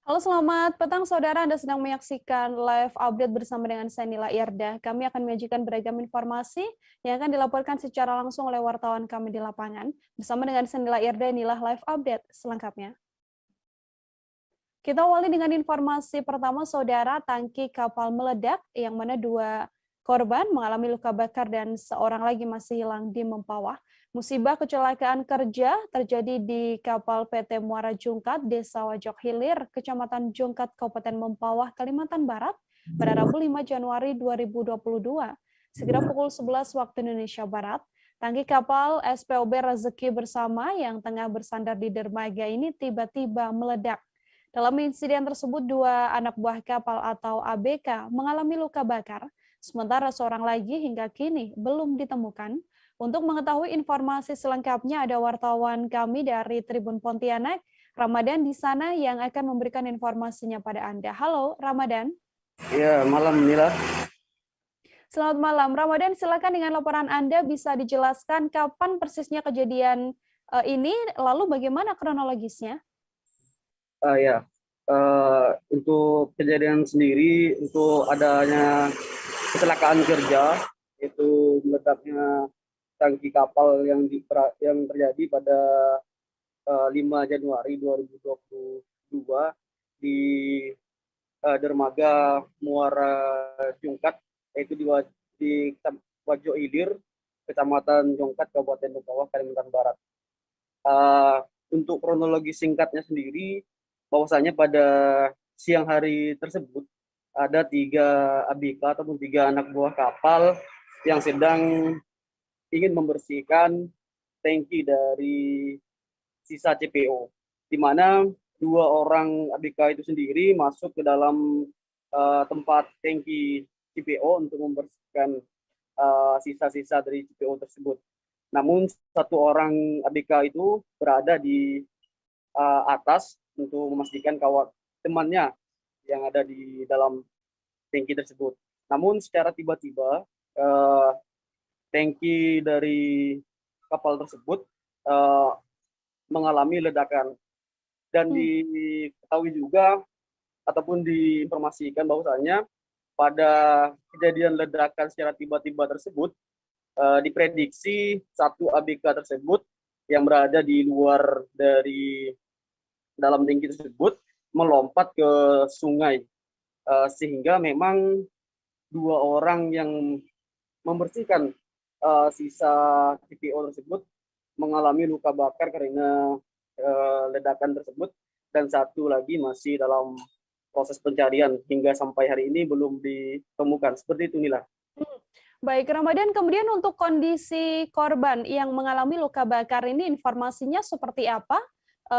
Halo, selamat petang saudara. Anda sedang menyaksikan live update bersama dengan saya Nila Irda. Kami akan menyajikan beragam informasi yang akan dilaporkan secara langsung oleh wartawan kami di lapangan. Bersama dengan saya Nila Irda, inilah live update selengkapnya. Kita awali dengan informasi pertama, saudara. Tangki kapal meledak yang mana 2 korban mengalami luka bakar dan seorang lagi masih hilang di Mempawah. Musibah kecelakaan kerja terjadi di kapal PT Muara Jungkat, Desa Wajok Hilir, Kecamatan Jungkat, Kabupaten Mempawah, Kalimantan Barat, pada Rabu 5 Januari 2022. Segera pukul 11 waktu Indonesia Barat, tangki kapal SPOB Rezeki Bersama yang tengah bersandar di dermaga ini tiba-tiba meledak. Dalam insiden tersebut, 2 anak buah kapal atau ABK mengalami luka bakar, sementara seorang lagi hingga kini belum ditemukan. Untuk mengetahui informasi selengkapnya, ada wartawan kami dari Tribun Pontianak, Ramadan di sana yang akan memberikan informasinya pada Anda. Halo, Ramadan. Ya, malam Nila. Selamat malam, Ramadan. Silakan dengan laporan Anda bisa dijelaskan kapan persisnya kejadian ini, lalu bagaimana kronologisnya? Ya, untuk kejadian sendiri, untuk adanya kecelakaan kerja, itu meledaknya tangki kapal yang terjadi pada 5 Januari 2022 di dermaga Muara Jungkat, yaitu di Wajo Ilir, Kecamatan Jongkat, Kabupaten Mempawah, Kalimantan Barat. Untuk kronologi singkatnya sendiri, bahwasanya pada siang hari tersebut ada 3 ABK ataupun 3 anak buah kapal yang sedang ingin membersihkan tangki dari sisa CPO, di mana 2 orang ABK itu sendiri masuk ke dalam tempat tangki CPO untuk membersihkan sisa-sisa dari CPO tersebut. Namun 1 orang ABK itu berada di atas untuk memastikan temannya yang ada di dalam tangki tersebut. Namun secara tiba-tiba tangki dari kapal tersebut mengalami ledakan, dan diketahui juga ataupun diinformasikan bahwasanya pada kejadian ledakan secara tiba-tiba tersebut diprediksi 1 ABK tersebut yang berada di luar dari dalam tangki tersebut melompat ke sungai, sehingga memang 2 orang yang membersihkan sisa CPO tersebut mengalami luka bakar karena ledakan tersebut, dan 1 lagi masih dalam proses pencarian hingga sampai hari ini belum ditemukan. Seperti itu, Nila. Baik, Ramadan, kemudian untuk kondisi korban yang mengalami luka bakar ini informasinya seperti apa?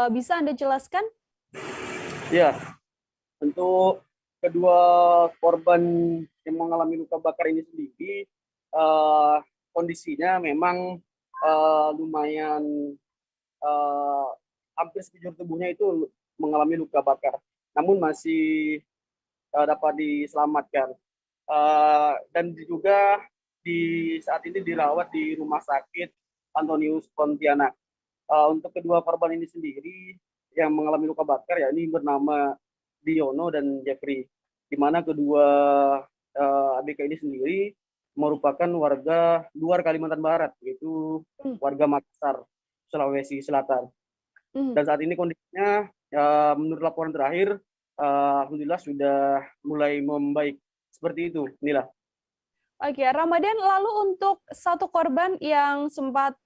Bisa Anda jelaskan? Ya, untuk kedua korban yang mengalami luka bakar ini sendiri, kondisinya memang lumayan hampir sekujur tubuhnya itu mengalami luka bakar, namun masih dapat diselamatkan. Dan juga di saat ini dirawat di Rumah Sakit Antonius Pontianak. Untuk kedua korban ini sendiri yang mengalami luka bakar, ya ini bernama Diono dan Jeffrey, di mana kedua ABK ini sendiri merupakan warga luar Kalimantan Barat, yaitu warga Makassar, Sulawesi Selatan. Dan saat ini kondisinya menurut laporan terakhir, alhamdulillah sudah mulai membaik. Seperti itu, Nila. Oke, Ramadan, lalu untuk 1 korban yang sempat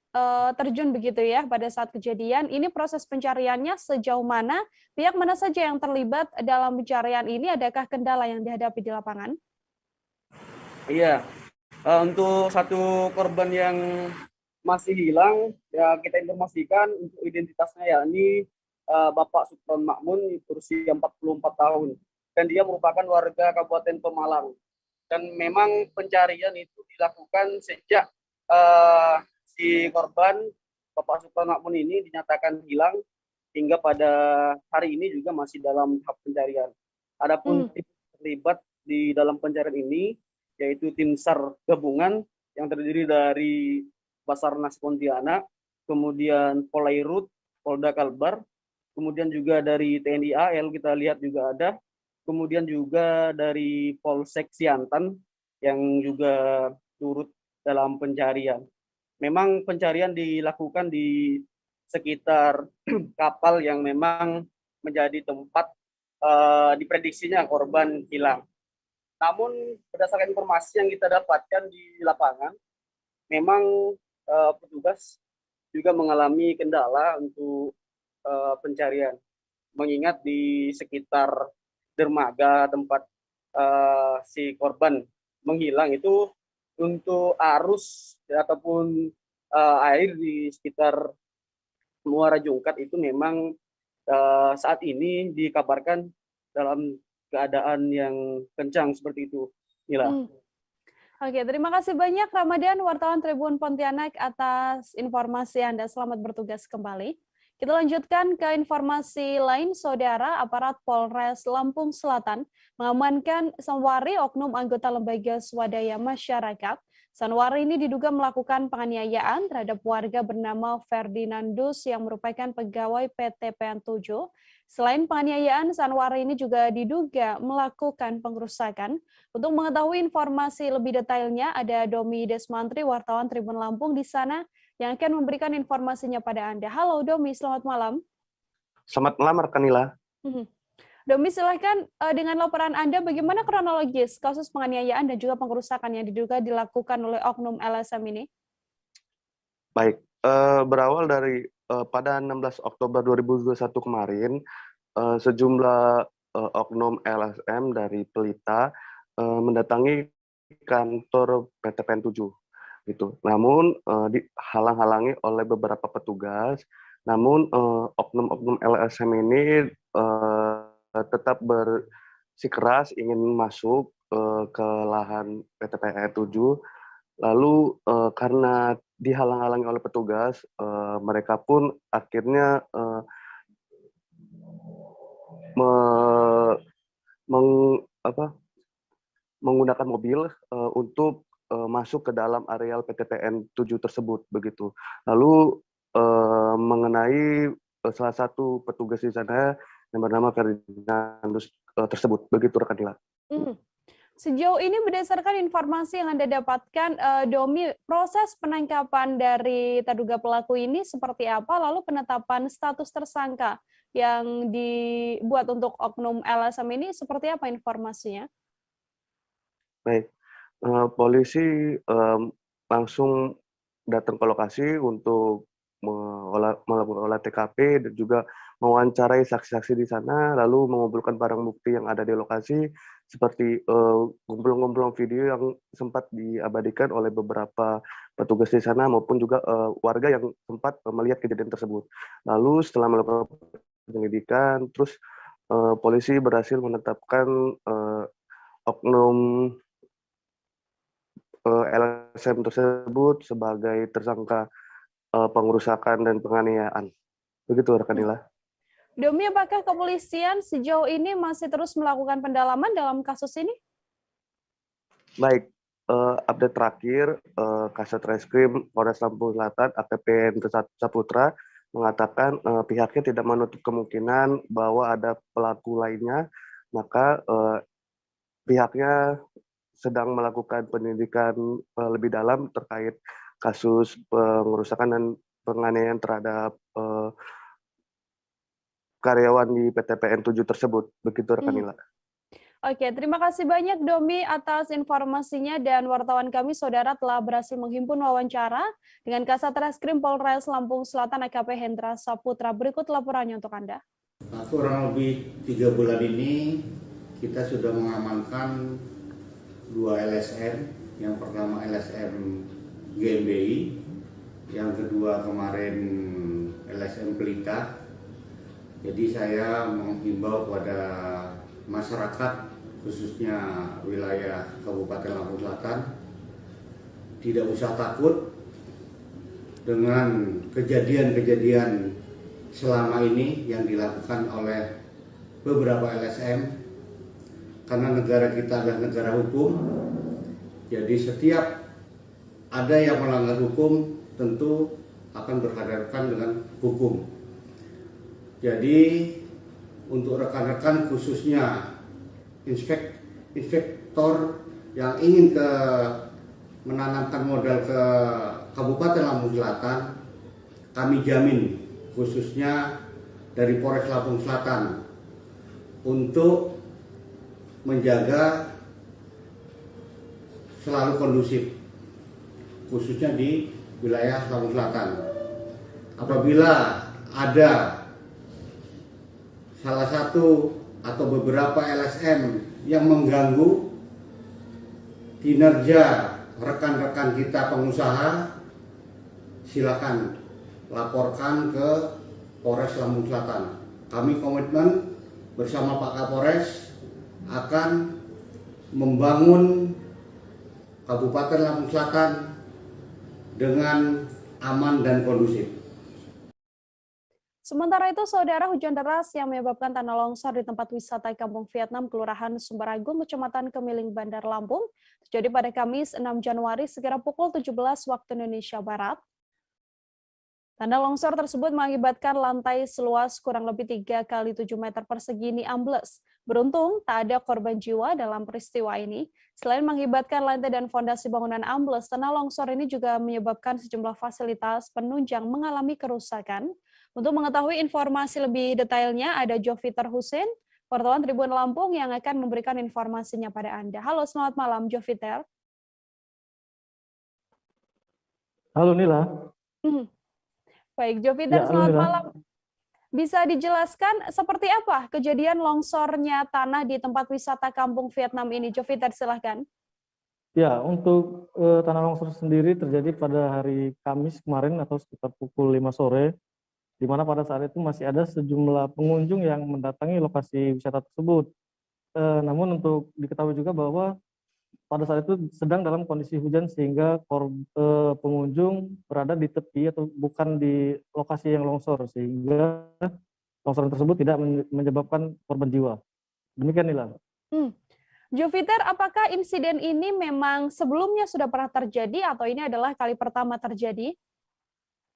terjun begitu ya pada saat kejadian, ini proses pencariannya sejauh mana? Pihak mana saja yang terlibat dalam pencarian ini? Adakah kendala yang dihadapi di lapangan? Iya, untuk 1 korban yang masih hilang, ya kita informasikan untuk identitasnya, yakni Bapak Supron Makmun, berusia 44 tahun, dan dia merupakan warga Kabupaten Pemalang. Dan memang pencarian itu dilakukan sejak si korban Bapak Supron Makmun ini dinyatakan hilang hingga pada hari ini juga masih dalam tahap pencarian. Adapun tim terlibat di dalam pencarian ini yaitu tim SAR gabungan yang terdiri dari Basarnas Pontianak, kemudian Polairut, Polda Kalbar, kemudian juga dari TNI AL kita lihat juga ada, kemudian juga dari Polsek Siantan yang juga turut dalam pencarian. Memang pencarian dilakukan di sekitar kapal yang memang menjadi tempat diprediksinya korban hilang. Namun berdasarkan informasi yang kita dapatkan di lapangan, memang petugas juga mengalami kendala untuk pencarian. Mengingat di sekitar dermaga tempat si korban menghilang itu untuk arus ataupun air di sekitar Muara Jungkat itu memang saat ini dikabarkan dalam keadaan yang kencang seperti itu. Inilah. Oke, terima kasih banyak Ramadan, wartawan Tribun Pontianak atas informasi Anda. Selamat bertugas kembali. Kita lanjutkan ke informasi lain, Saudara. Aparat Polres Lampung Selatan mengamankan Sanwari, oknum anggota lembaga swadaya masyarakat. Sanwari ini diduga melakukan penganiayaan terhadap warga bernama Ferdinandus yang merupakan pegawai PT PN 7. Selain penganiayaan, Sanwari ini juga diduga melakukan pengerusakan. Untuk mengetahui informasi lebih detailnya, ada Domi Desmantri, wartawan Tribun Lampung di sana, yang akan memberikan informasinya pada Anda. Halo Domi, selamat malam. Selamat malam, Rekanila. Domi, silahkan dengan laporan Anda, bagaimana kronologis kasus penganiayaan dan juga pengerusakan yang diduga dilakukan oleh oknum LSM ini? Baik, berawal dari pada 16 Oktober 2021 kemarin, sejumlah oknum LSM dari Pelita mendatangi kantor PT PN 7. Gitu. Namun dihalang-halangi oleh beberapa petugas. Namun oknum-oknum LSM ini tetap bersikeras ingin masuk ke lahan PT PN 7. Lalu karena dihalang-halangi oleh petugas, mereka pun akhirnya menggunakan mobil untuk masuk ke dalam areal PT PN 7 tersebut begitu. Lalu mengenai salah satu petugas di sana yang bernama Ferdinandus tersebut begitu, Rekanila. Sejauh ini berdasarkan informasi yang Anda dapatkan, Domi, proses penangkapan dari terduga pelaku ini seperti apa? Lalu penetapan status tersangka yang dibuat untuk oknum LSM ini seperti apa informasinya? Baik, polisi langsung datang ke lokasi untuk melakukan olah TKP dan juga mewawancarai saksi-saksi di sana, lalu mengumpulkan barang bukti yang ada di lokasi seperti gombrong-gombrong video yang sempat diabadikan oleh beberapa petugas di sana maupun juga warga yang sempat melihat kejadian tersebut. Lalu setelah melakukan penyelidikan, terus polisi berhasil menetapkan oknum LSM tersebut sebagai tersangka pengerusakan dan penganiayaan. Begitu, Rekanila. Domi, apakah kepolisian sejauh ini masih terus melakukan pendalaman dalam kasus ini? Baik, update terakhir, Kasat Reskrim Polres Lampung Selatan AKP Hendra Saputra mengatakan pihaknya tidak menutup kemungkinan bahwa ada pelaku lainnya, maka pihaknya sedang melakukan penyelidikan lebih dalam terkait kasus pengerusakan dan penganiayaan terhadap karyawan di PT PN 7 tersebut. Begitu, Rekanila. Oke, terima kasih banyak Domi atas informasinya, dan wartawan kami Saudara telah berhasil menghimpun wawancara dengan Kasat Reskrim Polres Lampung Selatan AKP Hendra Saputra. Berikut laporannya untuk Anda. Kurang lebih 3 bulan ini kita sudah mengamankan 2 LSM. Yang pertama LSM GMBI, yang kedua kemarin LSM Pelita. Jadi saya menghimbau kepada masyarakat, khususnya wilayah Kabupaten Lampung Selatan, tidak usah takut dengan kejadian-kejadian selama ini yang dilakukan oleh beberapa LSM, karena negara kita adalah negara hukum. Jadi setiap ada yang melanggar hukum tentu akan berhadapan dengan hukum. Jadi untuk rekan-rekan khususnya inspektor yang ingin menanamkan modal ke Kabupaten Lampung Selatan, kami jamin khususnya dari Polres Lampung Selatan untuk menjaga selalu kondusif, khususnya di wilayah Lampung Selatan. Apabila ada salah satu atau beberapa LSM yang mengganggu kinerja rekan-rekan kita pengusaha, silakan laporkan ke Polres Lampung Selatan. Kami komitmen bersama Pak Kapolres akan membangun Kabupaten Lampung Selatan dengan aman dan kondusif. Sementara itu, saudara, hujan deras yang menyebabkan tanah longsor di tempat wisata Kampung Vietnam, Kelurahan Sumbaragung, Kecamatan Kemiling, Bandar Lampung, terjadi pada Kamis 6 Januari sekira pukul 17 waktu Indonesia Barat. Tanah longsor tersebut mengakibatkan lantai seluas kurang lebih 3 kali 7 meter persegi ini ambles. Beruntung, tak ada korban jiwa dalam peristiwa ini. Selain mengakibatkan lantai dan fondasi bangunan ambles, tanah longsor ini juga menyebabkan sejumlah fasilitas penunjang mengalami kerusakan. Untuk mengetahui informasi lebih detailnya, ada Joviter Husin, wartawan Tribun Lampung yang akan memberikan informasinya pada Anda. Halo, selamat malam, Joviter. Halo, Nila. Baik, Joviter, selamat malam. Bisa dijelaskan seperti apa kejadian longsornya tanah di tempat wisata Kampung Vietnam ini? Joviter, silahkan. Ya, untuk tanah longsor sendiri terjadi pada hari Kamis kemarin atau sekitar pukul 5 sore, di mana pada saat itu masih ada sejumlah pengunjung yang mendatangi lokasi wisata tersebut. Namun untuk diketahui juga bahwa pada saat itu sedang dalam kondisi hujan sehingga pengunjung berada di tepi atau bukan di lokasi yang longsor, sehingga longsoran tersebut tidak menyebabkan korban jiwa. Demikian, Nila. Joviter, apakah insiden ini memang sebelumnya sudah pernah terjadi atau ini adalah kali pertama terjadi?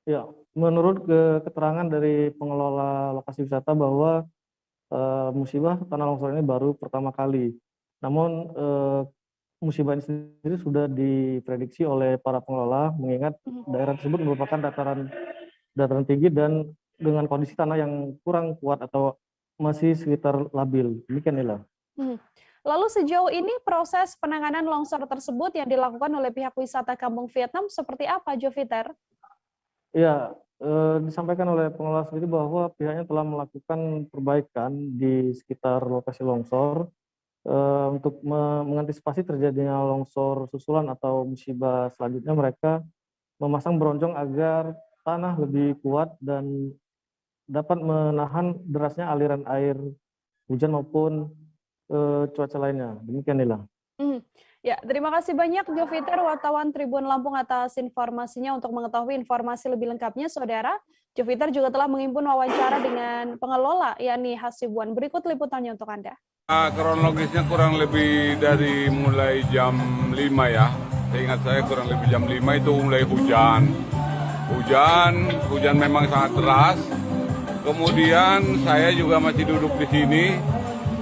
Ya, menurut keterangan dari pengelola lokasi wisata bahwa musibah tanah longsor ini baru pertama kali. Namun musibah ini sendiri sudah diprediksi oleh para pengelola, mengingat daerah tersebut merupakan dataran tinggi dan dengan kondisi tanah yang kurang kuat atau masih sekitar labil. Demikian, Nila. Lalu sejauh ini proses penanganan longsor tersebut yang dilakukan oleh pihak wisata Kampung Vietnam seperti apa, Joviter? Ya, disampaikan oleh pengelola sendiri bahwa pihaknya telah melakukan perbaikan di sekitar lokasi longsor untuk mengantisipasi terjadinya longsor susulan atau musibah selanjutnya. Mereka memasang bronjong agar tanah lebih kuat dan dapat menahan derasnya aliran air hujan maupun cuaca lainnya. Demikian, Nila. Ya, terima kasih banyak Joviter, wartawan Tribun Lampung atas informasinya. Untuk mengetahui informasi lebih lengkapnya, saudara, Joviter juga telah menghimpun wawancara dengan pengelola, yakni Hasibuan. Berikut liputannya untuk Anda. Kronologisnya kurang lebih dari mulai jam 5 ya. Seingat saya kurang lebih jam 5 itu mulai hujan. Hujan memang sangat deras. Kemudian saya juga masih duduk di sini,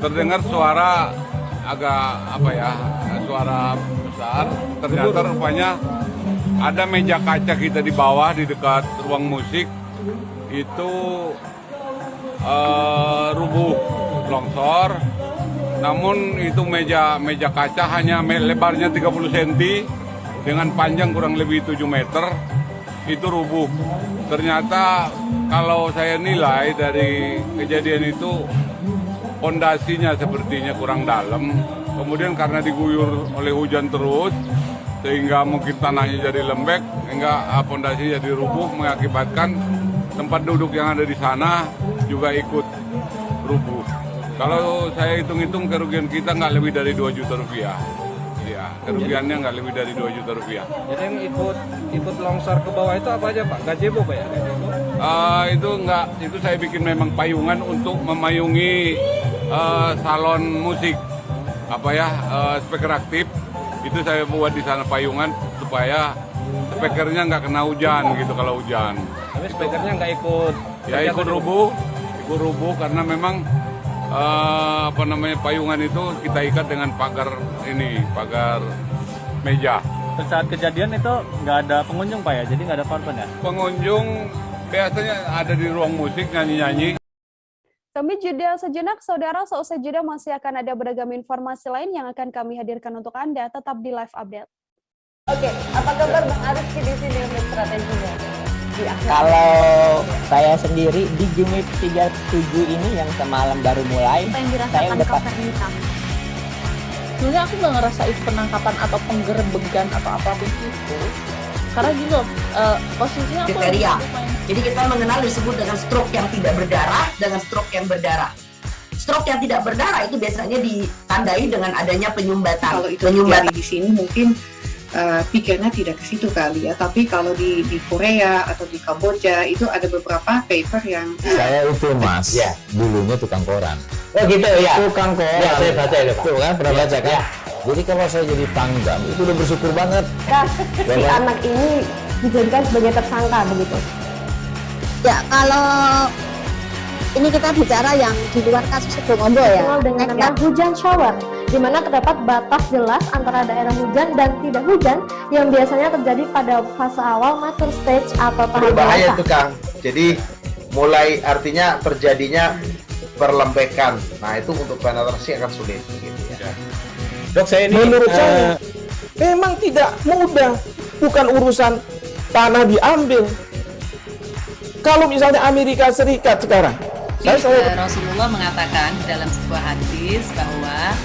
terdengar suara agak suara besar. Ternyata rupanya ada meja kaca kita di bawah di dekat ruang musik itu rubuh longsor. Namun itu meja kaca hanya lebarnya 30 cm dengan panjang kurang lebih 7 meter itu rubuh. Ternyata kalau saya nilai dari kejadian itu pondasinya sepertinya kurang dalam. Kemudian karena diguyur oleh hujan terus, sehingga mungkin tanahnya jadi lembek, sehingga pondasinya jadi rubuh, mengakibatkan tempat duduk yang ada di sana juga ikut rubuh. Kalau saya hitung-hitung kerugian kita nggak lebih dari 2 juta rupiah. Ya, kerugiannya nggak lebih dari 2 juta rupiah. Jadi yang ikut longsor ke bawah itu apa aja, Pak? Gazebo, Pak ya? Itu saya bikin memang payungan untuk memayungi salon musik, speaker aktif. Itu saya buat di sana payungan supaya speakernya nggak kena hujan gitu kalau hujan. Tapi speakernya nggak ikut? Ya ikut rubuh rubuh karena memang payungan itu kita ikat dengan pagar meja. Saat kejadian itu nggak ada pengunjung Pak ya, jadi nggak ada korban ya? Pengunjung biasanya ada di ruang musik nyanyi-nyanyi. Kami jeda sejenak, saudara. Seusai jeda masih akan ada beragam informasi lain yang akan kami hadirkan untuk Anda. Tetap di live update. Oke, apa kabar Bang Ariski di sini untuk strateginya? Kalau saya sendiri di Jumit 37 ini yang semalam baru mulai, Apa yang saya dirasakan udah Kak Fernita? Sebenarnya aku nggak ngerasain penangkapan atau penggerebekan atau apapun itu, karena gini loh, posisinya aku kriteria. lagi main. Jadi kita mengenal disebut dengan stroke yang tidak berdarah dengan stroke yang berdarah. Stroke yang tidak berdarah itu biasanya ditandai dengan adanya penyumbatan. Kalau itu terjadi di sini mungkin pikirnya tidak ke situ kali ya, tapi kalau di Korea atau di Kamboja itu ada beberapa paper yang saya itu Mas, ya, dulunya tukang koran. Oh gitu ya. Tukang koran. Ya, saya baca ya, Pak. Tuh kan, pernah baca kan? Ya. Jadi kalau saya jadi tanggam, itu udah bersyukur banget. Si anak ini dijadikan sebagai tersangka begitu. Ya, kalau ini kita bicara yang di luar kasus Situbondo ya. Dengan nama hujan shower, di mana terdapat batas jelas antara daerah hujan dan tidak hujan yang biasanya terjadi pada fase awal mature stage atau tahap berbahaya dewasa. itu Kang. Jadi mulai artinya terjadinya perlembekan. Nah itu untuk penetrasi akan sulit gitu ya. Dok, saya ini menurut saya memang tidak mudah, bukan urusan tanah diambil. Kalau misalnya Amerika Serikat sekarang, Rasulullah mengatakan dalam sebuah hadis bahwa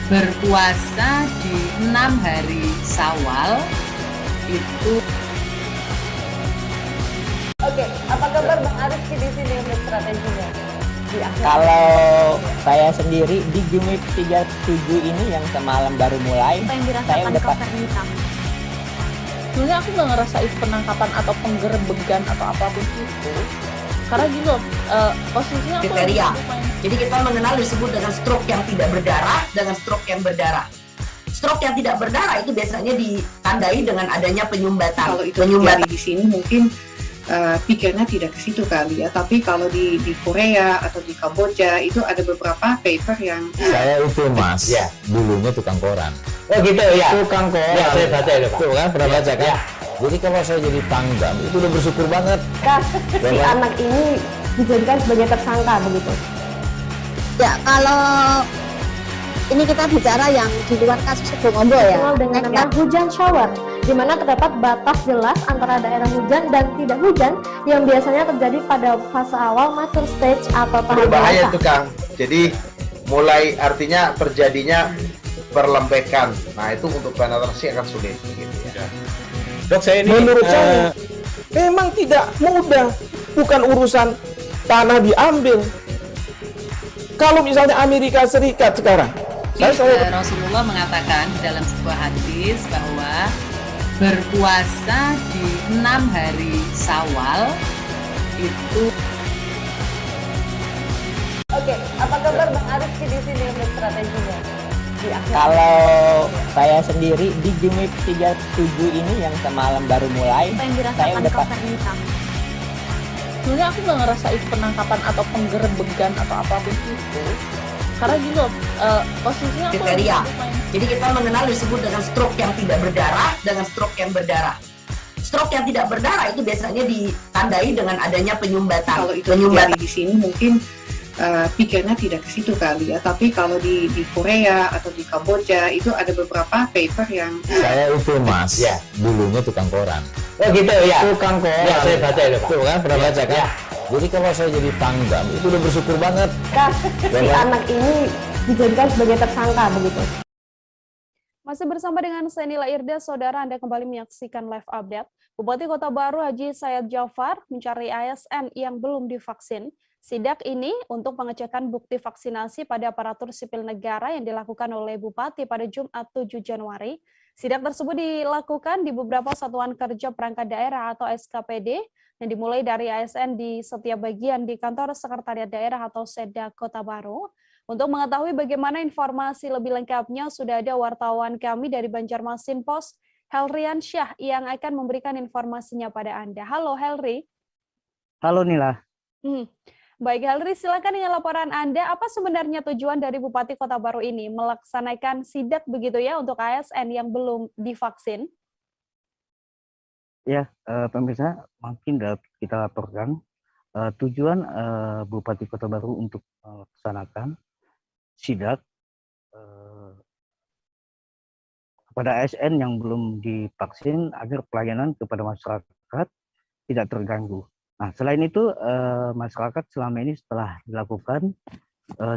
berpuasa di 6 hari Syawal itu. Oke, apa kabar Bang Ariski di sini untuk strateginya? Kalau saya sendiri di Jumit 37 ini yang semalam baru mulai, Apa yang saya dirasakan udah Kak Fernita? Sebenarnya aku nggak ngerasain penangkapan atau penggerebekan atau apapun itu, karena gini loh, posisinya aku lagi Kriteria. main. Jadi kita mengenal disebut dengan stroke yang tidak berdarah dengan stroke yang berdarah. Stroke yang tidak berdarah itu biasanya ditandai dengan adanya penyumbatan. kalau itu terjadi di sini mungkin pikirnya tidak ke situ kali ya, tapi kalau di Korea atau di Kamboja itu ada beberapa paper yang Saya itu Mas, ya, dulunya tukang koran. Oh gitu ya. Tukang koran. Ya, saya baca ya, Pak. Tuh kan, pernah baca kan? Ya. Jadi kalau saya jadi tanggam, itu udah bersyukur banget. Si anak ini dijadikan sebagai tersangka begitu. Ya, kalau ini kita bicara yang di luar kasus Situbondo ya. Dengan nama hujan shower, di mana terdapat batas jelas antara daerah hujan dan tidak hujan yang biasanya terjadi pada fase awal mature stage atau tahap Berbahaya dewasa. itu Kang. Jadi mulai artinya terjadinya perlembekan. Nah itu untuk penetrasi akan sulit gitu ya. Dok, saya ini menurut saya memang tidak mudah, bukan urusan tanah diambil. Kalau misalnya Amerika Serikat sekarang, Rasulullah mengatakan dalam sebuah hadis bahwa berpuasa di 6 hari Syawal itu. Oke, apa kabar Bang Ariski di sini untuk strateginya? Kalau saya sendiri di Jumit 37 ini yang semalam baru mulai, Apa yang saya dirasakan udah Kak Fernita? Sebenarnya aku nggak ngerasain penangkapan atau penggerebekan atau apapun itu, karena gini loh, posisinya aku lagi Kriteria. main. Jadi kita mengenal disebut dengan stroke yang tidak berdarah dengan stroke yang berdarah. Stroke yang tidak berdarah itu biasanya ditandai dengan adanya penyumbatan. kalau itu terjadi di sini mungkin pikirnya tidak ke situ kali ya, tapi kalau di Korea atau di Kamboja itu ada beberapa paper yang Saya itu Mas, ya, dulunya tukang koran. Oh gitu ya. Tukang koran. Ya, saya baca ya, Pak. Tuh kan, pernah baca kan? Ya. Jadi kalau saya jadi tanggam, itu udah bersyukur banget. Si anak ini dijadikan sebagai tersangka begitu. Masih bersama dengan Senila Irda, saudara, Anda kembali menyaksikan live update. Bupati Kota Baru Haji Said Jafar mencari ASN yang belum divaksin. Sidak ini untuk pengecekan bukti vaksinasi pada aparatur sipil negara yang dilakukan oleh Bupati pada Jumat 7 Januari. Sidak tersebut dilakukan di beberapa satuan kerja perangkat daerah atau SKPD yang dimulai dari ASN di setiap bagian di kantor Sekretariat Daerah atau Seda Kota Baru. Untuk mengetahui bagaimana informasi lebih lengkapnya, sudah ada wartawan kami dari Banjarmasin Pos, Helrian Syah, yang akan memberikan informasinya pada Anda. Halo Helri. Halo Nila. Baik, Helri, silakan dengan laporan Anda. Apa sebenarnya tujuan dari Bupati Kota Baru ini melaksanakan sidak begitu ya untuk ASN yang belum divaksin? Ya, pemirsa, mungkin dapat kita laporkan tujuan Bupati Kota Baru untuk melaksanakan sidak kepada ASN yang belum divaksin agar pelayanan kepada masyarakat tidak terganggu. Nah, selain itu masyarakat selama ini setelah dilakukan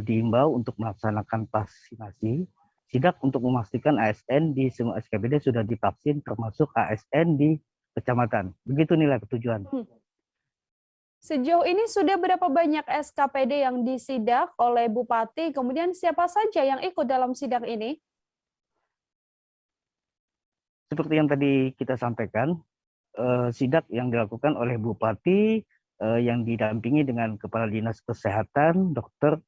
diimbau untuk melaksanakan vaksinasi, sidak untuk memastikan ASN di semua SKPD sudah divaksin termasuk ASN di kecamatan. Begitu nilai tujuan. Sejauh ini sudah berapa banyak SKPD yang disidak oleh Bupati? Kemudian siapa saja yang ikut dalam sidak ini? Seperti yang tadi kita sampaikan, sidak yang dilakukan oleh Bupati yang didampingi dengan Kepala Dinas Kesehatan, Dr.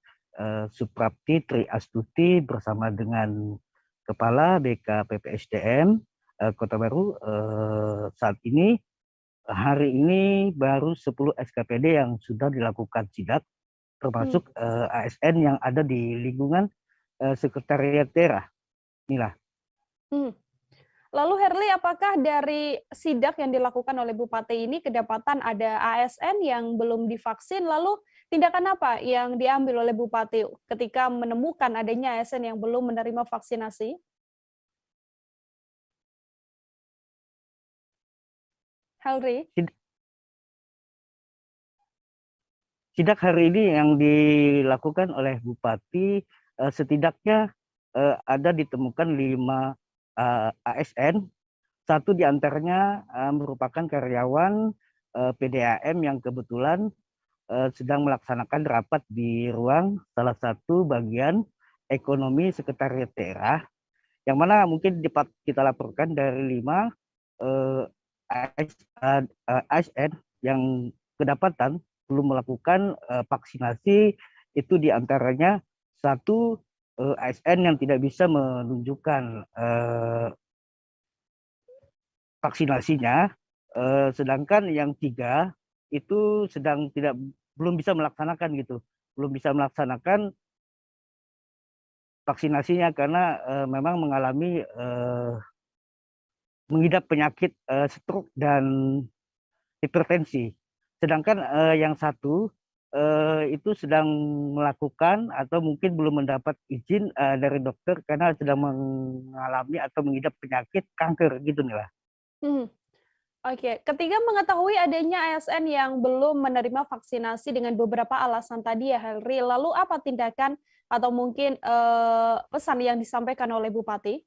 Suprapti Tri Astuti bersama dengan Kepala BK PPSDM Kota Baru. Saat ini, hari ini baru 10 SKPD yang sudah dilakukan sidak, termasuk ASN yang ada di lingkungan Sekretariat Daerah. Inilah. Lalu Herli, apakah dari sidak yang dilakukan oleh Bupati ini kedapatan ada ASN yang belum divaksin? Lalu tindakan apa yang diambil oleh Bupati ketika menemukan adanya ASN yang belum menerima vaksinasi? Helri? Sidak hari ini yang dilakukan oleh Bupati setidaknya ada ditemukan 5 ASN, satu diantaranya merupakan karyawan PDAM yang kebetulan sedang melaksanakan rapat di ruang salah satu bagian ekonomi Sekretariat Daerah, yang mana mungkin dapat kita laporkan dari 5 ASN yang kedapatan belum melakukan vaksinasi, itu diantaranya satu ASN yang tidak bisa menunjukkan vaksinasinya, sedangkan yang 3 itu belum bisa melaksanakan gitu, belum bisa melaksanakan vaksinasinya karena memang mengalami mengidap penyakit stroke dan hipertensi. Sedangkan yang 1 itu sedang melakukan atau mungkin belum mendapat izin dari dokter karena sedang mengalami atau mengidap penyakit kanker gitu nih lah. Oke, ketika mengetahui adanya ASN yang belum menerima vaksinasi dengan beberapa alasan tadi ya Helri, lalu apa tindakan atau mungkin pesan yang disampaikan oleh Bupati?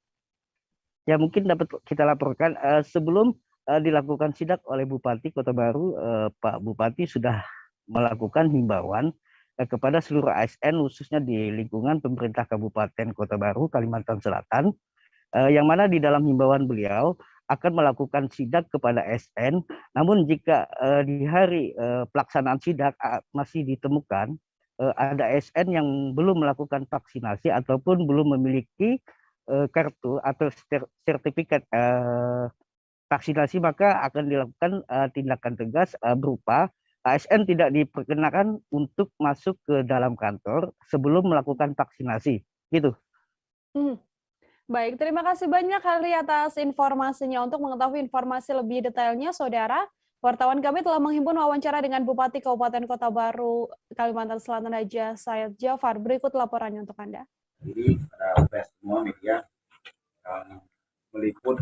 Ya mungkin dapat kita laporkan sebelum dilakukan sidak oleh Bupati Kota Baru, Pak Bupati sudah melakukan himbauan kepada seluruh ASN khususnya di lingkungan pemerintah Kabupaten Kota Baru, Kalimantan Selatan, yang mana di dalam himbauan beliau akan melakukan sidak kepada ASN. Namun jika di hari pelaksanaan sidak masih ditemukan ada ASN yang belum melakukan vaksinasi ataupun belum memiliki kartu atau sertifikat vaksinasi, maka akan dilakukan tindakan tegas berupa ASN tidak diperkenakan untuk masuk ke dalam kantor sebelum melakukan vaksinasi, gitu. Baik, terima kasih banyak Helri atas informasinya. Untuk mengetahui informasi lebih detailnya, Saudara, wartawan kami telah menghimpun wawancara dengan Bupati Kabupaten Kota Baru, Kalimantan Selatan Raja Syed Jafar. Berikut laporannya untuk Anda. Jadi pada semua media yang meliput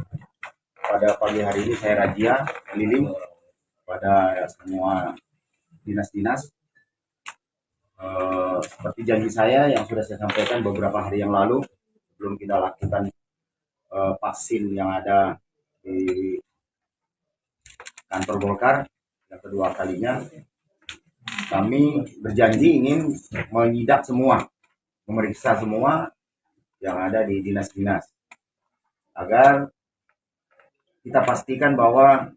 pada pagi hari ini, saya Rajia keliling pada semua dinas-dinas seperti janji saya yang sudah saya sampaikan beberapa hari yang lalu sebelum kita lakukan vaksin yang ada di kantor Golkar yang kedua kalinya, kami berjanji ingin menyidak semua, memeriksa semua yang ada di dinas-dinas agar kita pastikan bahwa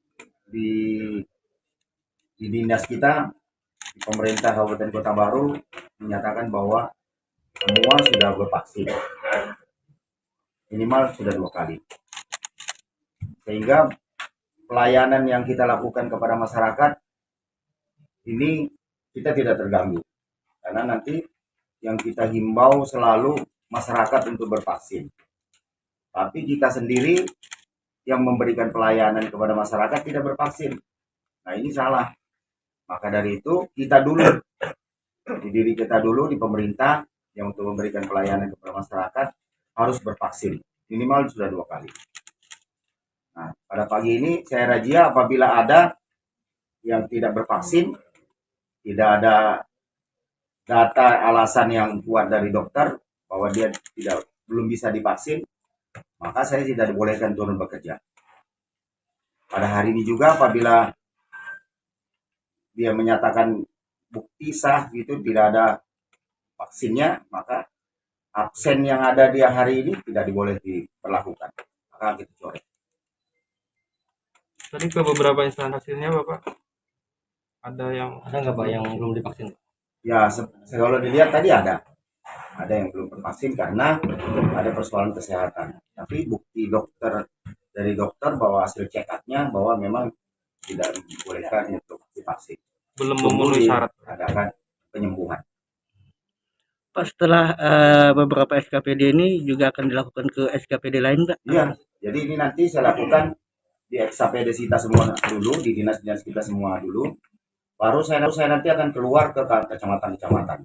di dinas kita, di pemerintah Kabupaten Kota Baru menyatakan bahwa semua sudah bervaksin, minimal sudah 2 kali, sehingga pelayanan yang kita lakukan kepada masyarakat ini kita tidak terganggu. Karena nanti yang kita himbau selalu masyarakat untuk bervaksin. Tapi kita sendiri yang memberikan pelayanan kepada masyarakat tidak bervaksin. Nah ini salah. Maka dari itu kita dulu, di diri kita dulu, di pemerintah yang untuk memberikan pelayanan kepada masyarakat harus bervaksin. Minimal sudah 2 kali. Nah, pada pagi ini saya razia apabila ada yang tidak bervaksin, tidak ada data alasan yang kuat dari dokter bahwa dia belum bisa divaksin, maka saya tidak dibolehkan turun bekerja. Pada hari ini juga apabila dia menyatakan bukti sah gitu tidak ada vaksinnya, maka absen yang ada di hari ini tidak diboleh diperlakukan, maka kita coret. Tadi ke beberapa instansi hasilnya Bapak, ada nggak Pak yang belum divaksin? Ya, kalau dilihat tadi ada yang belum divaksin karena ada persoalan kesehatan. Tapi bukti dari dokter bahwa hasil check up-nya bahwa memang tidak dibolehkan untuk divaksin. Belum memenuhi syarat. Adakan penyembuhan. Pak, setelah beberapa SKPD ini juga akan dilakukan ke SKPD lain, Pak? Iya, jadi ini nanti saya lakukan di SKPD kita semua dulu, di dinas-dinas kita semua dulu. Baru saya nanti akan keluar ke kecamatan-kecamatan,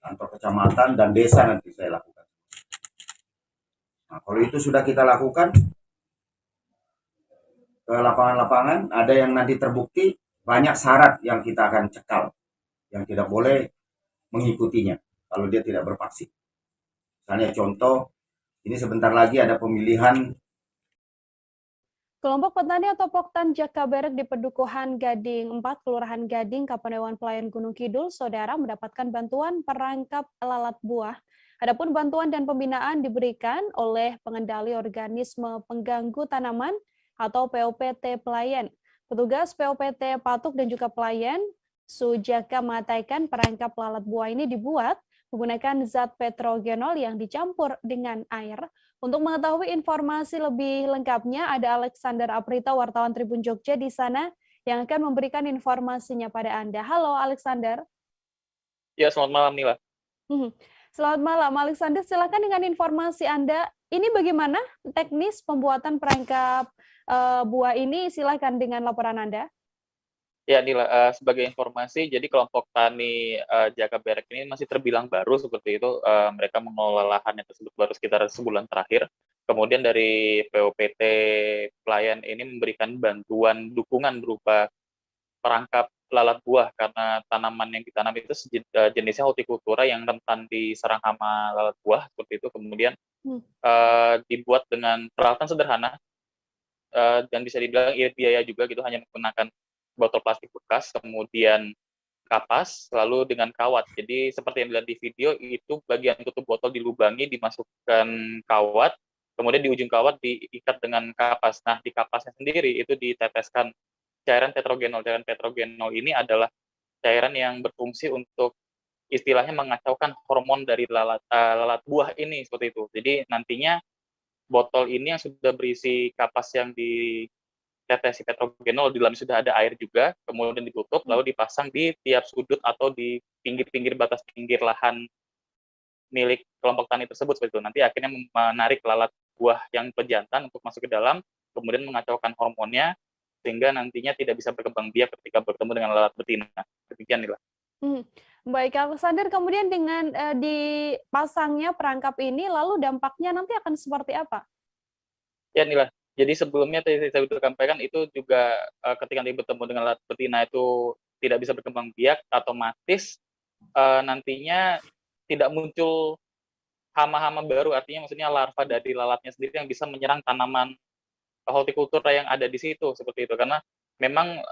kantor kecamatan dan desa nanti saya lakukan. Nah, kalau itu sudah kita lakukan ke lapangan-lapangan, ada yang nanti terbukti banyak syarat yang kita akan cekal, yang tidak boleh mengikutinya kalau dia tidak bervaksin. Misalnya contoh, ini sebentar lagi ada pemilihan. Kelompok petani atau Poktan Jakabarek di Pedukuhan Gading 4, Kelurahan Gading, Kapanewon Pelayan Gunung Kidul, Saudara, mendapatkan bantuan perangkap lalat buah. Adapun bantuan dan pembinaan diberikan oleh pengendali organisme pengganggu tanaman atau POPT Pelayan. Petugas POPT Patuk dan juga Pelayan Sujaka mengatakan perangkap lalat buah ini dibuat menggunakan zat petrogenol yang dicampur dengan air. Untuk mengetahui informasi lebih lengkapnya, ada Alexander Aprita, wartawan Tribun Jogja di sana, yang akan memberikan informasinya pada Anda. Halo, Alexander. Ya, selamat malam, Nila. Selamat malam, Alexander. Silakan dengan informasi Anda. Ini bagaimana teknis pembuatan perangkap buah ini? Silakan dengan laporan Anda. Ya, Nila, sebagai informasi, jadi kelompok tani Jakabarek ini masih terbilang baru seperti itu. Mereka mengelola lahannya tersebut baru sekitar sebulan terakhir. Kemudian dari POPT Pelayan ini memberikan bantuan dukungan berupa perangkap lalat buah karena tanaman yang ditanam itu jenisnya hortikultura yang rentan diserang hama lalat buah seperti itu. Kemudian dibuat dengan peralatan sederhana dan bisa dibilang irit biaya juga gitu, hanya menggunakan botol plastik bekas, kemudian kapas, lalu dengan kawat. Jadi seperti yang dilihat di video, itu bagian tutup botol dilubangi, dimasukkan kawat, kemudian di ujung kawat diikat dengan kapas. Nah, di kapasnya sendiri itu diteteskan cairan petrogenol. Cairan petrogenol ini adalah cairan yang berfungsi untuk istilahnya mengacaukan hormon dari lalat buah ini, seperti itu. Jadi nantinya botol ini yang sudah berisi kapas yang ditetesi petrogenol, di dalam sudah ada air juga, kemudian ditutup, lalu dipasang di tiap sudut atau di pinggir-pinggir batas pinggir lahan milik kelompok tani tersebut seperti itu. Nanti akhirnya menarik lalat buah yang pejantan untuk masuk ke dalam, kemudian mengacaukan hormonnya, sehingga nantinya tidak bisa berkembang biak ketika bertemu dengan lalat betina. Demikian, Nila. Baik, Alexander, kemudian dengan dipasangnya perangkap ini, lalu dampaknya nanti akan seperti apa? Ya, Nila. Jadi sebelumnya tadi saya sudah sampaikan itu juga ketika bertemu dengan lalat betina itu tidak bisa berkembang biak, otomatis nantinya tidak muncul hama-hama baru, artinya maksudnya larva dari lalatnya sendiri yang bisa menyerang tanaman hortikultura yang ada di situ, seperti itu. Karena memang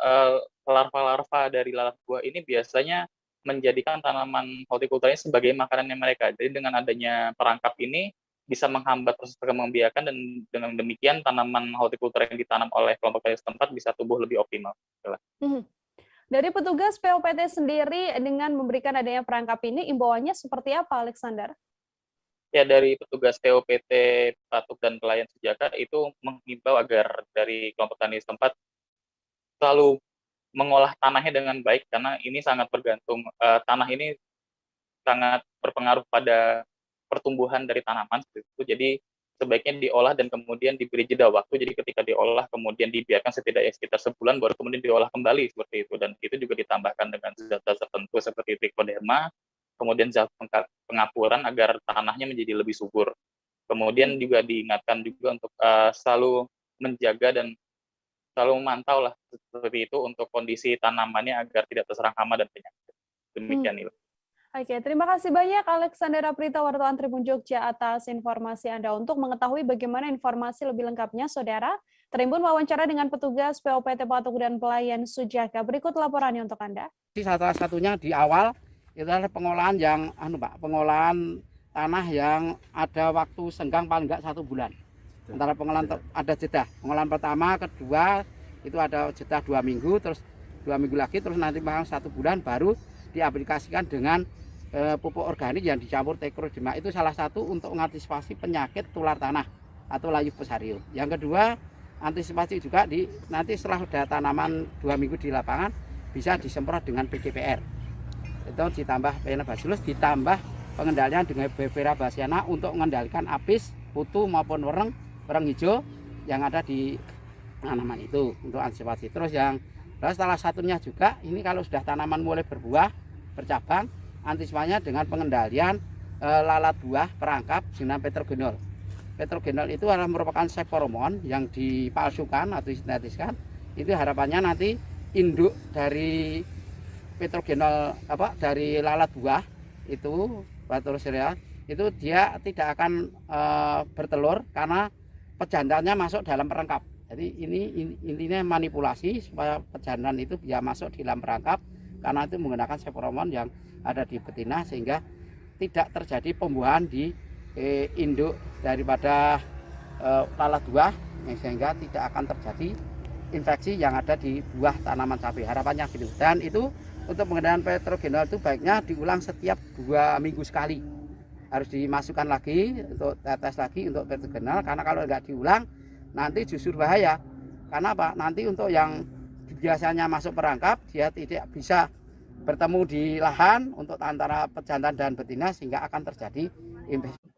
larva-larva dari lalat buah ini biasanya menjadikan tanaman hortikulturanya sebagai makanannya mereka. Jadi dengan adanya perangkap ini bisa menghambat proses perkembangbiakan, dan dengan demikian tanaman hortikultura yang ditanam oleh kelompok tani setempat bisa tumbuh lebih optimal. Dari petugas POPT sendiri dengan memberikan adanya perangkap ini, imbauannya seperti apa, Alexander? Ya, dari petugas POPT Patuk dan Pelayan Sujaka itu mengimbau agar dari kelompok tani setempat selalu mengolah tanahnya dengan baik, karena ini sangat bergantung, tanah ini sangat berpengaruh pada pertumbuhan dari tanaman seperti itu. Jadi sebaiknya diolah dan kemudian diberi jeda waktu. Jadi ketika diolah kemudian dibiarkan setidaknya sekitar sebulan baru kemudian diolah kembali seperti itu. Dan itu juga ditambahkan dengan zat-zat tertentu seperti trichoderma, kemudian zat pengapuran agar tanahnya menjadi lebih subur. Kemudian juga diingatkan juga untuk selalu menjaga dan selalu memantau lah seperti itu untuk kondisi tanamannya agar tidak terserang hama dan penyakit. Demikian itu. Oke, terima kasih banyak Alexander Aprita, wartawan Tribun Jogja atas informasi Anda. Untuk mengetahui bagaimana informasi lebih lengkapnya, Saudara, Tribun wawancara dengan petugas POPT Patung dan Pelayan Sujaka. Berikut laporannya untuk Anda. Salah satunya di awal itu adalah pengolahan yang pengolahan tanah yang ada waktu senggang paling enggak 1 bulan. Antara pengolahan ada jeda. Pengolahan pertama, kedua itu ada jeda 2 minggu, terus 2 minggu lagi, terus nanti 1 bulan baru diaplikasikan dengan pupuk organik yang dicampur trichoderma. Itu salah satu untuk mengantisipasi penyakit tular tanah atau layu fusarium. Yang kedua, antisipasi juga nanti setelah sudah tanaman 2 minggu di lapangan bisa disemprot dengan PGPR. Itu ditambah Bacillus, ditambah pengendalian dengan Bevera bassiana untuk mengendalikan apis, kutu maupun wereng hijau yang ada di tanaman itu untuk antisipasi. Terus salah satunya juga ini kalau sudah tanaman mulai berbuah, bercabang, antisipasinya dengan pengendalian lalat buah perangkap dengan petrogenol. Petrogenol itu adalah merupakan seporomon yang dipalsukan atau disintetiskan. Itu harapannya nanti induk dari petrogenol dari lalat buah itu Bacillus itu dia tidak akan bertelur karena pejantannya masuk dalam perangkap. Jadi ini intinya manipulasi supaya pejantan itu bisa masuk di dalam perangkap karena itu menggunakan seporomon yang ada di betina sehingga tidak terjadi pembuahan di induk daripada lalat buah sehingga tidak akan terjadi infeksi yang ada di buah tanaman cabai. Harapannya gitu. Dan itu untuk pengendalian petrogenol itu baiknya diulang setiap 2 minggu sekali. Harus dimasukkan lagi untuk tetes lagi untuk petrogenol karena kalau nggak diulang nanti justru bahaya. Karena apa? Nanti untuk yang biasanya masuk perangkap dia tidak bisa bertemu di lahan untuk antara pejantan dan betina sehingga akan terjadi infeksi.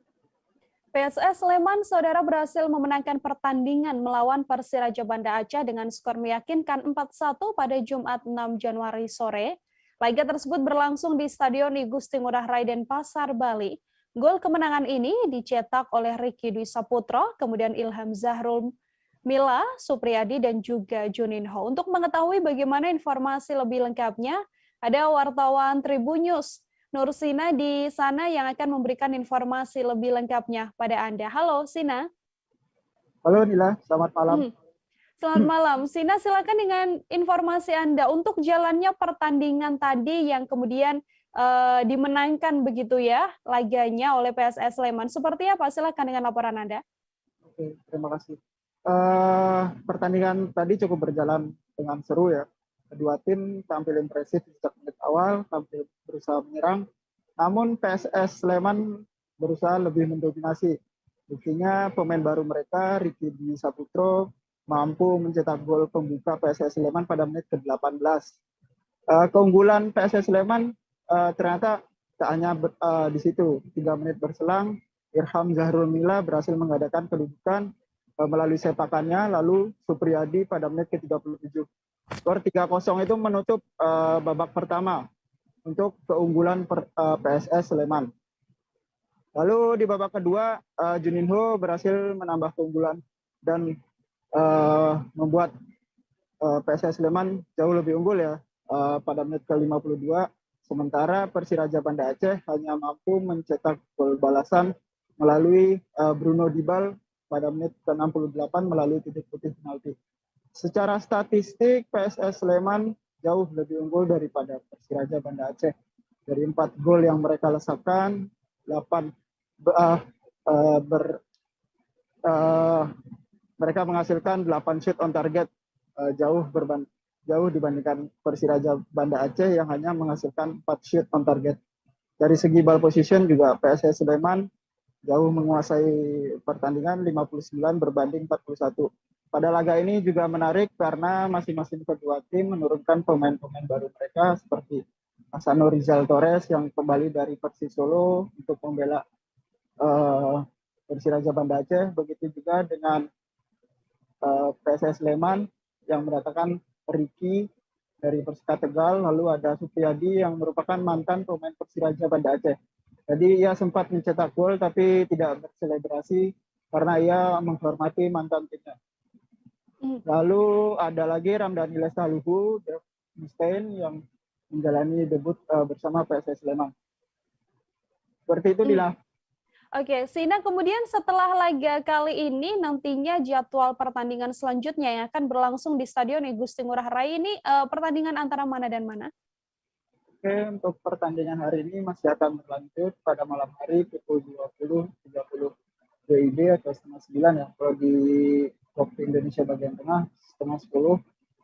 PSS Sleman, Saudara, berhasil memenangkan pertandingan melawan Persiraja Banda Aceh dengan skor meyakinkan 4-1 pada Jumat 6 Januari sore. Laga tersebut berlangsung di Stadion I Gusti Ngurah Rai Denpasar, Bali. Gol kemenangan ini dicetak oleh Ricky Dwi Saputro, kemudian Ilham Zahrul Mila, Supriyadi, dan juga Juninho. Untuk mengetahui bagaimana informasi lebih lengkapnya, ada wartawan Tribun News, Nur Sina di sana yang akan memberikan informasi lebih lengkapnya pada Anda. Halo, Sina. Halo, Nila. Selamat malam. Selamat malam. Sina, silakan dengan informasi Anda untuk jalannya pertandingan tadi yang kemudian dimenangkan begitu ya laganya oleh PSS Sleman. Seperti apa? Silakan dengan laporan Anda. Oke, terima kasih. Pertandingan tadi cukup berjalan dengan seru ya. Kedua tim tampil impresif sejak menit awal, tampil berusaha menyerang. Namun PSS Sleman berusaha lebih mendominasi. Buktinya pemain baru mereka, Ricky Dwi Saputro, mampu mencetak gol pembuka PSS Sleman pada menit ke-18. Keunggulan PSS Sleman ternyata tak hanya di situ. 3 menit berselang, Ilham Zahrul Mila berhasil mengadakan kedudukan melalui sepakannya, lalu Supriyadi pada menit ke-37. Skor 3-0 itu menutup babak pertama untuk keunggulan PSS Sleman. Lalu di babak kedua, Juninho berhasil menambah keunggulan dan membuat PSS Sleman jauh lebih unggul ya pada menit ke-52. Sementara Persiraja Banda Aceh hanya mampu mencetak gol balasan melalui Bruno Dibal pada menit ke-68 melalui titik putih penalti. Secara statistik PSS Sleman jauh lebih unggul daripada Persiraja Banda Aceh. Dari 4 gol yang mereka lesakkan, 8 mereka menghasilkan 8 shoot on target, jauh dibandingkan Persiraja Banda Aceh yang hanya menghasilkan 4 shoot on target. Dari segi ball position juga PSS Sleman jauh menguasai pertandingan 59 berbanding 41. Pada laga ini juga menarik karena masing-masing kedua tim menurunkan pemain-pemain baru mereka seperti Hasanur Rizal Torres yang kembali dari Persis Solo untuk membela Persiraja Banda Aceh. Begitu juga dengan PSS Sleman yang mendatangkan Ricky dari Persika Tegal, lalu ada Supriyadi yang merupakan mantan pemain Persiraja Banda Aceh. Jadi ia sempat mencetak gol tapi tidak berselebrasi karena ia menghormati mantan timnya. Lalu ada lagi Ramdhani Lestaluhu, Dev Mustaine yang menjalani debut bersama PSS Sleman. Seperti itu, Dila. Oke, Sina, kemudian setelah laga kali ini nantinya jadwal pertandingan selanjutnya yang akan berlangsung di Stadion Igusti Ngurah Rai ini pertandingan antara mana dan mana? Oke, untuk pertandingan hari ini masih akan berlanjut pada malam hari pukul 20.30 WIB atau setengah 9 ya. Kalau di waktu Indonesia bagian tengah setengah 10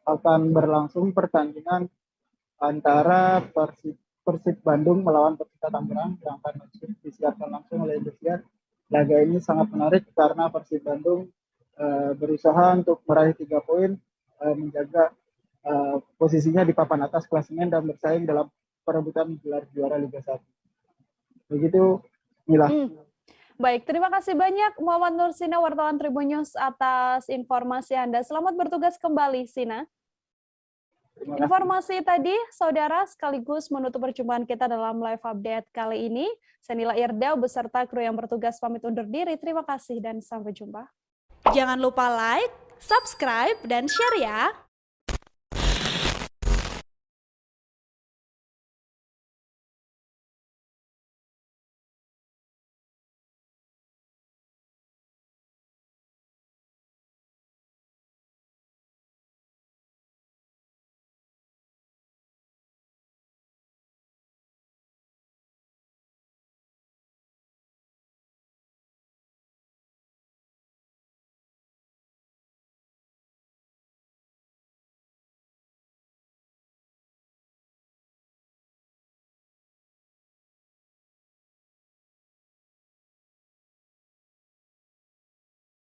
akan berlangsung pertandingan antara Persib Bandung melawan Persita Tangerang yang akan disiarkan langsung oleh Indosiar. Laga ini sangat menarik karena Persib Bandung berusaha untuk meraih 3 poin, menjaga posisinya di papan atas klasemen dan bersaing dalam perebutan gelar juara Liga 1. Begitu, Mila. Baik, terima kasih banyak Muhammad Nur Sina, wartawan Tribun News atas informasi Anda. Selamat bertugas kembali, Sina. Informasi tadi, saudara, sekaligus menutup perjumpaan kita dalam live update kali ini. Saya Nila Irdau beserta kru yang bertugas pamit undur diri. Terima kasih dan sampai jumpa. Jangan lupa like, subscribe, dan share ya.